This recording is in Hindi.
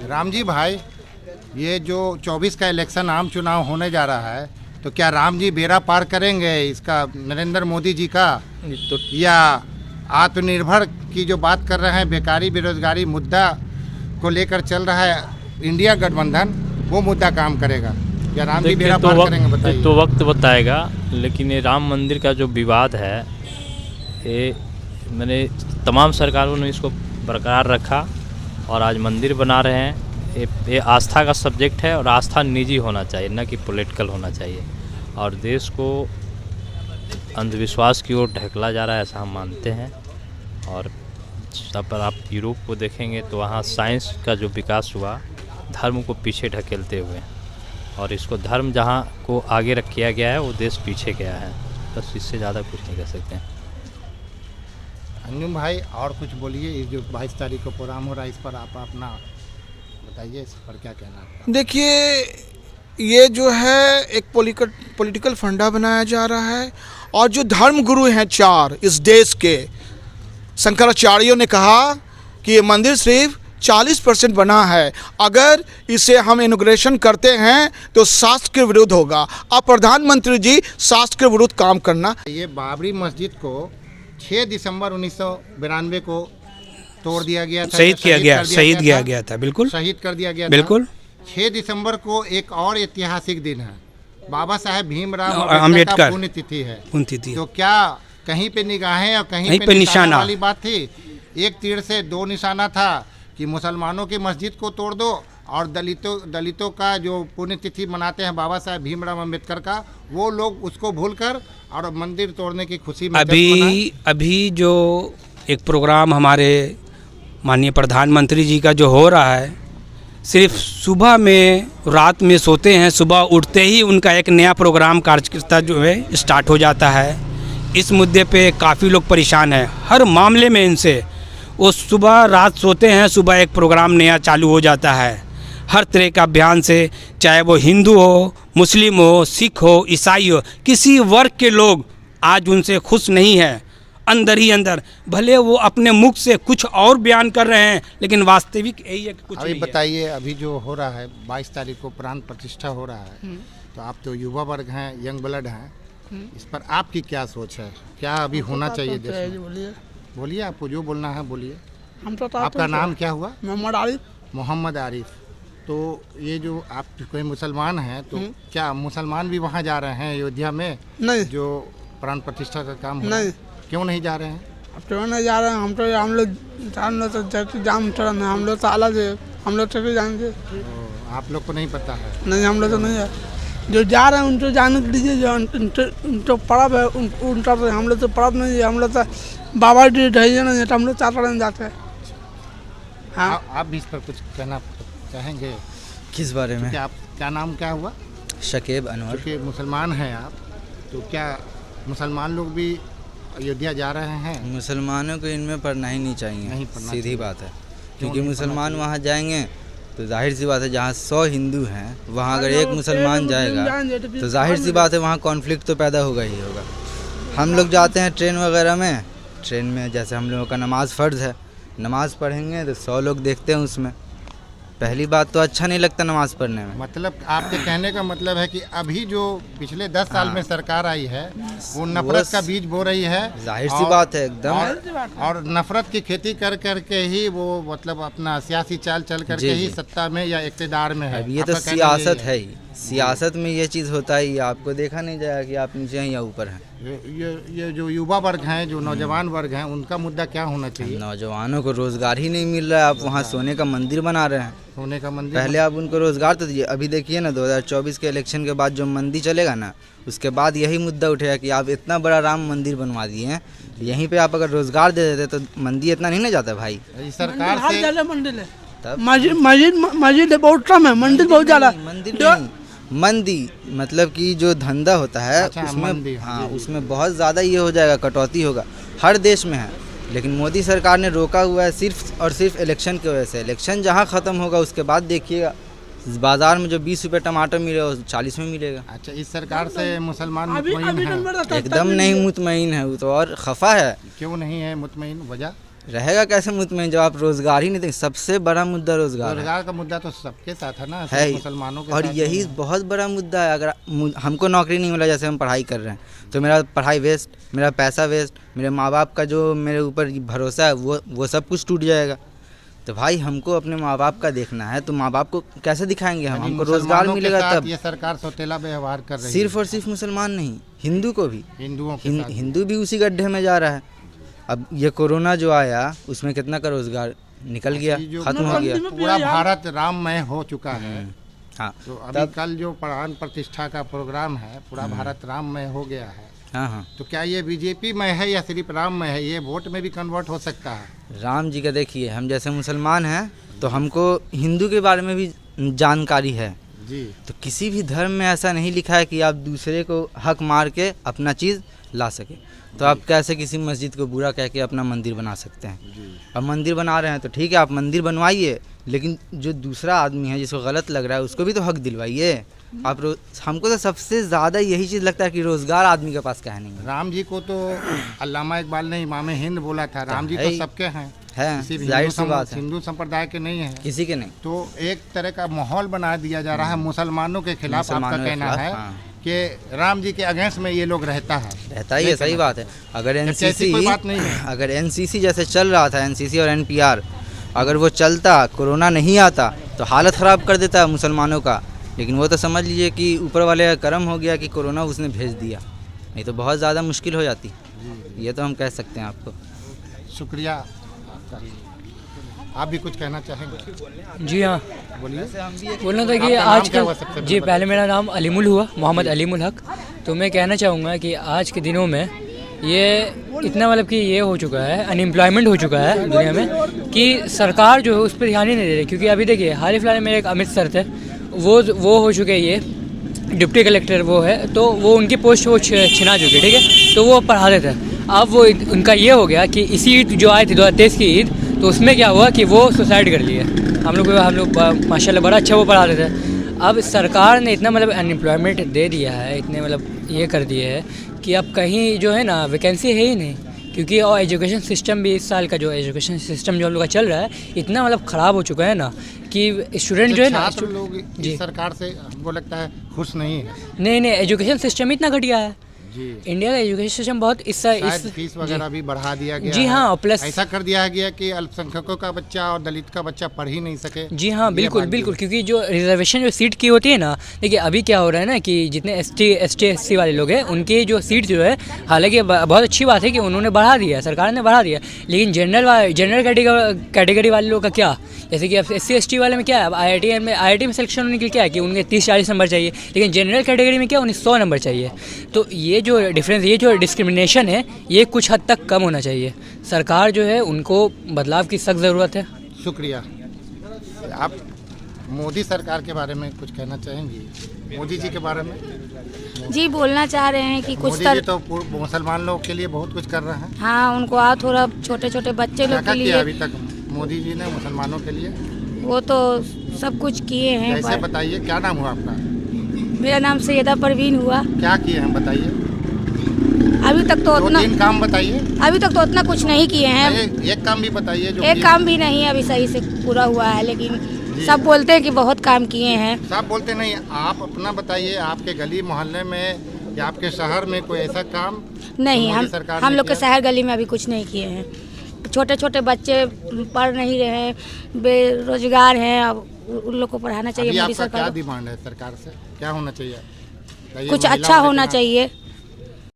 राम जी भाई, ये जो 24 का इलेक्शन आम चुनाव होने जा रहा है, तो क्या राम जी बेड़ा पार करेंगे इसका नरेंद्र मोदी जी का, तो या आत्मनिर्भर की जो बात कर रहे हैं, बेकारी बेरोजगारी मुद्दा को लेकर चल रहा है इंडिया गठबंधन, वो मुद्दा काम करेगा, या राम जी बेड़ा पार करेंगे? बताइए। तो वक्त बताएगा। लेकिन ये राम मंदिर का जो विवाद है, ये मैंने तमाम सरकारों ने इसको बरकरार रखा और आज मंदिर बना रहे हैं। ये आस्था का सब्जेक्ट है और आस्था निजी होना चाहिए, न कि पॉलिटिकल होना चाहिए। और देश को अंधविश्वास की ओर ढकेला जा रहा है, ऐसा हम मानते हैं। और पर आप यूरोप को देखेंगे तो वहाँ साइंस का जो विकास हुआ धर्म को पीछे ढकेलते हुए, और इसको धर्म जहाँ को आगे रख किया गया है वो देश पीछे गया है। बस इससे ज़्यादा कुछ नहीं कर सकते हैं। अंजुम भाई और कुछ बोलिए। ये जो 22 तारीख को प्रोग्राम हो रहा है, इस पर आप अपना बताइए, इस पर क्या कहना है? देखिए, ये जो है एक पॉलिटिकल फंडा बनाया जा रहा है, और जो धर्म गुरु हैं 4 इस देश के, शंकराचार्यों ने कहा कि ये मंदिर सिर्फ 40% बना है, अगर इसे हम इनॉग्रेशन करते हैं तो शास्त्र के विरुद्ध होगा। अब प्रधानमंत्री जी शास्त्र के विरुद्ध काम करना। ये बाबरी मस्जिद को 6 दिसंबर 1992 को तोड़ दिया गया था, शहीद किया गया था। बिल्कुल शहीद कर दिया गया बिल्कुल। 6 दिसंबर को एक और ऐतिहासिक दिन है, बाबा साहेब भीमराव अम्बेडकर का पुण्यतिथि है। तो क्या कहीं पे निगाहें और कहीं पे निशाना वाली बात थी? एक तीर से 2 निशाना था कि मुसलमानों की मस्जिद को तोड़ दो, और दलितों का जो पुण्यतिथि मनाते हैं बाबा साहेब भीमराव अम्बेडकर का, वो लोग उसको भूलकर और मंदिर तोड़ने की खुशी में अभी जो एक प्रोग्राम हमारे माननीय प्रधानमंत्री जी का जो हो रहा है, सिर्फ सुबह में रात में सोते हैं, सुबह उठते ही उनका एक नया प्रोग्राम कार्यकर्ता जो है स्टार्ट हो जाता है। इस मुद्दे पे काफ़ी लोग परेशान हैं, हर मामले में इनसे। वो सुबह रात सोते हैं, सुबह एक प्रोग्राम नया चालू हो जाता है, हर तरह का बयान से, चाहे वो हिंदू हो, मुस्लिम हो, सिख हो, ईसाई हो, किसी वर्ग के लोग आज उनसे खुश नहीं है। अंदर ही अंदर भले वो अपने मुख से कुछ और बयान कर रहे हैं, लेकिन वास्तविक यही है कि कुछ अभी नहीं बताइए, अभी जो हो रहा है 22 तारीख को प्राण प्रतिष्ठा हो रहा है, तो आप तो युवा वर्ग हैं, यंग ब्लड हैं, इस पर आपकी क्या सोच है? क्या अभी होना चाहिए देश में? बोलिए, आपको जो बोलना है बोलिए। आपका नाम क्या हुआ? मोहम्मद आरिफ। तो ये जो आप कोई मुसलमान हैं, तो क्या मुसलमान भी वहाँ जा रहे हैं अयोध्या में? नहीं, जो प्राण प्रतिष्ठा का काम हो? नहीं। क्यों नहीं जा रहे हैं? अब तो नहीं जा रहे हैं, हम लोग जाम चढ़ा, हम लोग तो अलग है, हम लोग चले जाएंगे। आप लोग को नहीं पता है? नहीं, हम लोग तो नहीं है। जो जा रहे हैं उनको जाने दीजिए, जो उनको पर्व है उनका, हम लोग तो पर्व नहीं है, हम लोग तो बाबा जी ढाइए नहीं, तो हम लोग 4 दिन जाते हैं। हाँ, आप भी इस पर कुछ कहना चाहेंगे? किस बारे में? आप क्या नाम क्या हुआ? शकीब अनवर। क्योंकि मुसलमान हैं आप, तो क्या मुसलमान लोग भी अयोध्या जा रहे हैं? मुसलमानों को इनमें पढ़ना ही नहीं चाहिए, सीधी बात है। क्योंकि मुसलमान वहाँ जाएंगे तो जाहिर सी बात है, जहाँ 100 हिंदू हैं वहाँ अगर एक मुसलमान जाएगा तो जाहिर सी बात है वहाँ कॉन्फ्लिक्ट तो पैदा होगा ही होगा। हम लोग जाते हैं ट्रेन वगैरह में, ट्रेन में जैसे हम लोगों का नमाज़ फ़र्ज़ है, नमाज़ पढ़ेंगे तो 100 लोग देखते हैं उसमें। पहली बात तो अच्छा नहीं लगता नमाज़ पढ़ने में। मतलब आपके कहने का मतलब है कि अभी जो पिछले 10 साल में सरकार आई है, वो नफरत का बीज बो रही है। जाहिर सी बात है एकदम। और नफरत की खेती कर करके ही वो मतलब अपना सियासी चाल चल करके ही सत्ता में या इक़्तिदार में है। अब ये तो सियासत है ही, सियासत में ये चीज़ होता ही, आपको देखा नहीं जाएगा कि आप नीचे हैं या ऊपर हैं। ये जो युवा वर्ग हैं, जो नौजवान वर्ग हैं, उनका मुद्दा क्या होना चाहिए? नौजवानों को रोज़गार ही नहीं मिल रहा है, आप वहाँ सोने का मंदिर बना रहे हैं। सोने का मंदिर? पहले आप उनको रोज़गार तो दीजिए। अभी देखिए ना, 2024 के इलेक्शन के बाद जो मंदी चलेगा ना, उसके बाद यही मुद्दा उठेगा कि आप इतना बड़ा राम मंदिर बनवा दिए हैं, यहीं पे आप अगर रोज़गार दे देते तो मंदी इतना नहीं ना जाता भाई। सरकार से मंदिर है, मस्जिद बहुत कम है, मंदिर बहुत ज़्यादा। मंदिर मंदी मतलब कि जो धंधा होता है, अच्छा, उसमें हाँ उसमें बहुत ज़्यादा ये हो जाएगा, कटौती होगा, हर देश में है। लेकिन मोदी सरकार ने रोका हुआ है सिर्फ और सिर्फ इलेक्शन की वजह से। इलेक्शन जहाँ ख़त्म होगा उसके बाद देखिएगा बाज़ार में जो 20 रुपये टमाटर मिलेगा वो 40 में मिलेगा। अच्छा, इस सरकार से मुसलमान मुतमईन हैं? एकदम नहीं मुतमईन है, वो तो और खफा है। क्यों नहीं है मुतमईन? वजह रहेगा कैसे मुतमईन जब आप रोजगार ही नहीं देंगे। सबसे बड़ा मुद्दा रोजगार है। रोजगार का मुद्दा तो सबके साथ है ना, है सिर्फ मुसलमानों के और साथ यही नहीं है। बहुत बड़ा मुद्दा है। अगर हमको नौकरी नहीं मिला, जैसे हम पढ़ाई कर रहे हैं तो मेरा पढ़ाई वेस्ट, मेरा पैसा वेस्ट, मेरे माँ बाप का जो मेरे ऊपर भरोसा है वो सब कुछ टूट जाएगा। तो भाई हमको अपने माँ बाप का देखना है, तो माँ बाप को कैसे दिखाएंगे हम? यानी हमको रोजगार मुसलमानों के मिलेगा साथ तब। ये सरकार सौतेला व्यवहार कर रही सिर्फ है, और सिर्फ मुसलमान नहीं, हिंदू को भी, हिंदुओं के साथ। हिंदू भी उसी गड्ढे में जा रहा है। अब ये कोरोना जो आया उसमें कितना का रोजगार निकल गया, ये जो खत्म हो गया। पूरा भारत राममय हो चुका है। हाँ तो अभी कल जो प्राण प्रतिष्ठा का प्रोग्राम है, पूरा भारत राममय हो गया है। हाँ हाँ। तो क्या ये बीजेपी में है या सिर्फ राम में है? ये वोट में भी कन्वर्ट हो सकता है। राम जी का देखिए, हम जैसे मुसलमान हैं तो हमको हिंदू के बारे में भी जानकारी है जी। तो किसी भी धर्म में ऐसा नहीं लिखा है कि आप दूसरे को हक मार के अपना चीज़ ला सके। तो आप कैसे किसी मस्जिद को बुरा कह के अपना मंदिर बना सकते हैं? अब मंदिर बना रहे हैं तो ठीक है, आप मंदिर बनवाइए, लेकिन जो दूसरा आदमी है जिसको गलत लग रहा है उसको भी तो हक दिलवाइए। आप हमको तो सबसे ज़्यादा यही चीज़ लगता है कि रोज़गार आदमी के पास क्या नहीं है। राम जी को तो अल्लामा इकबाल ने इमाम हिंद बोला था। राम जी तो सबके हैं, किसी भी जाहिर सी बात है, हिंदू संप्रदाय के नहीं है, किसी के नहीं। तो एक तरह का माहौल बना दिया जा रहा है मुसलमानों के खिलाफ। आपका कहना है कि राम जी के अगेंस्ट में ये लोग रहता ही है। सही बात है। अगर ऐसी कोई बात नहीं है। अगर एनसीसी जैसे चल रहा था, एनसीसी और एनपीआर, अगर वो चलता, कोरोना नहीं आता तो हालत ख़राब कर देता मुसलमानों का। लेकिन वो तो समझ लीजिए कि ऊपर वाले का करम हो गया कि कोरोना उसने भेज दिया, नहीं तो बहुत ज़्यादा मुश्किल हो जाती। ये तो हम कह सकते हैं आपको। शुक्रिया आपका। आप भी कुछ कहना चाहेंगे? जी हाँ, बोलिए। बोलना था कि आपका नाम आज क्या हुआ सबसे जी पहले मेरा नाम अलीमुल हुआ, मोहम्मद अलीमुल हक। तो मैं कहना चाहूँगा कि आज के दिनों में ये इतना मतलब कि ये हो चुका है, अनएम्प्लॉयमेंट हो चुका है दुनिया में कि सरकार जो है उस पर ध्यान ही नहीं दे रही। क्योंकि अभी देखिए हाल ही फिलहाल मेरे एक अमित सर थे, वो हो चुके ये डिप्टी कलेक्टर वो है, तो वो उनकी पोस्ट वो छिना चुकी है, ठीक है। तो वो पढ़ाते थे। अब वो उनका ये हो गया कि इसी ईद जो आई थी 2023 की ईद, तो उसमें क्या हुआ कि वो सुसाइड कर लिए। हम लोग माशाल्लाह बड़ा अच्छा वो पढ़ाते थे। अब सरकार ने इतना मतलब अनएम्प्लॉयमेंट दे दिया है, इतने मतलब ये कर दिए है कि अब कहीं जो है ना वैकेंसी है ही नहीं। क्योंकि और एजुकेशन सिस्टम भी इस साल का जो एजुकेशन सिस्टम जो हम लोग का चल रहा है इतना मतलब ख़राब हो चुका है ना कि स्टूडेंट जो है ना छात्र लोग इस सरकार से हमको लगता है खुश नहीं है। नहीं, एजुकेशन सिस्टम इतना घटिया है जी। इंडिया का एजुकेशन सिस्टम बहुत इस फीस वगैरह भी बढ़ा दिया गया जी हाँ, प्लस ऐसा कर दिया गया कि अल्पसंख्यकों का बच्चा और दलित का बच्चा पढ़ ही नहीं सके। जी हाँ, बिल्कुल, क्योंकि जो रिजर्वेशन जो सीट की होती है ना, देखिए अभी क्या हो रहा है ना कि जितने ST वाले लोग हैं उनकी जो सीट जो है, हालांकि बहुत अच्छी बात है कि उन्होंने बढ़ा दिया, सरकार ने बढ़ा दिया, लेकिन जनरल कैटेगरी वाले लोग का क्या? जैसे कि अब SC/ST वाले में क्या है, अब IIT में सिलेक्शन होने के लिए क्या है कि उनके 30-40 नंबर चाहिए, लेकिन जनरल कैटेगरी में क्या उन्हें 100 नंबर चाहिए। तो ये जो डिफरेंस, ये जो डिस्क्रिमिनेशन है, ये कुछ हद तक कम होना चाहिए। सरकार जो है उनको बदलाव की सख्त ज़रूरत है। शुक्रिया। आप मोदी सरकार के बारे में कुछ कहना चाहेंगी? मोदी जी के बारे में जी बोलना चाह रहे हैं कि कुछ मोदी जी तो मुसलमान लोग के लिए बहुत कुछ कर रहे हैं। हाँ, उनको थोड़ा छोटे छोटे बच्चे लोग के लिए अभी तक मोदी जी ने मुसलमानों के लिए वो तो सब कुछ किए हैं। कैसे बताइए, क्या नाम हुआ आपका? मेरा नाम सैयदा परवीन हुआ। क्या किए हैं बताइए? अभी तक तो उतना 2-3 काम बताइए। अभी तक तो उतना कुछ नहीं किए हैं। एक काम भी बताइए जो एक काम भी नहीं अभी सही से पूरा हुआ है, लेकिन सब बोलते हैं कि बहुत काम किए हैं। सब बोलते नहीं, आप अपना बताइए। आपके गली मोहल्ले में या आपके शहर में कोई ऐसा काम नहीं? हम लोग के शहर गली में अभी कुछ नहीं किए हैं। छोटे छोटे बच्चे पढ़ नहीं रहे हैं, बेरोजगार हैं, अब उन लोग को पढ़ाना चाहिए। मोदी सरकार क्या डिमांड है सरकार से? क्या होना चाहिए? कुछ अच्छा होना चाहिए।